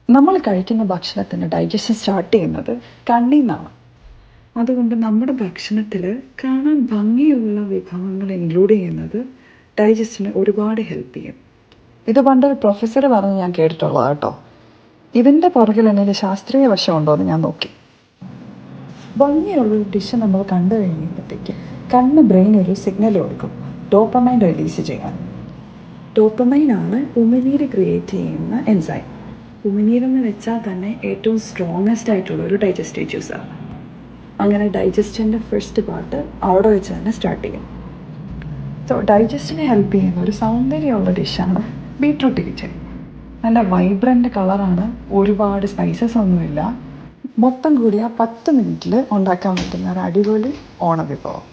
നമ്മൾ കഴിക്കുന്ന ഭക്ഷണത്തിന് ഡൈജഷൻ സ്റ്റാർട്ട് ചെയ്യുന്നത് കണ്ണിൽ നിന്നാണ്. അതുകൊണ്ട് നമ്മുടെ ഭക്ഷണത്തിൽ കാണാൻ ഭംഗിയുള്ള വിഭവങ്ങൾ ഇൻക്ലൂഡ് ചെയ്യുന്നത് ഡൈജസ്റ്റിന് ഒരുപാട് ഹെൽപ്പ് ചെയ്യും. ഇത് പണ്ടൊരു പ്രൊഫസർ പറഞ്ഞ് ഞാൻ കേട്ടിട്ടുള്ളത് കേട്ടോ. ഇതിൻ്റെ പുറകിൽ എന്തെങ്കിലും ശാസ്ത്രീയ വശമുണ്ടോ എന്ന് ഞാൻ നോക്കി. ഭംഗിയുള്ളൊരു ഡിഷ് നമ്മൾ കണ്ടു കഴിയുമ്പോഴത്തേക്ക് കണ്ണ് ബ്രെയിൻ ഒരു സിഗ്നൽ കൊടുക്കും ഡോപ്പമൈൻ റിലീസ് ചെയ്യാൻ. ഡോപ്പമൈനാണ് ഉമിനീര് ക്രിയേറ്റ് ചെയ്യുന്ന എൻസൈം. ഉമിനീരെന്ന് വെച്ചാൽ തന്നെ ഏറ്റവും സ്ട്രോങ്ങസ്റ്റ് ആയിട്ടുള്ള ഒരു ഡൈജസ്റ്റീവ് ജ്യൂസാണ്. അങ്ങനെ ഡൈജസ്റ്റിൻ്റെ ഫസ്റ്റ് പാർട്ട് അവിടെ വെച്ച് തന്നെ സ്റ്റാർട്ട് ചെയ്യും. സോ ഡൈജസ്റ്റിനെ ഹെൽപ്പ് ചെയ്യുന്ന ഒരു സൗന്ദര്യമുള്ള ഡിഷാണ് ബീട്രൂട്ട് കിച്ചടി. നല്ല വൈബ്രൻ്റ് കളറാണ്, ഒരുപാട് സ്പൈസസ് ഒന്നുമില്ല. മൊത്തം കൂടിയ 10 മിനിറ്റിൽ ഉണ്ടാക്കാൻ പറ്റുന്ന ഒരു അടിപൊളി ഓണവിഭവം.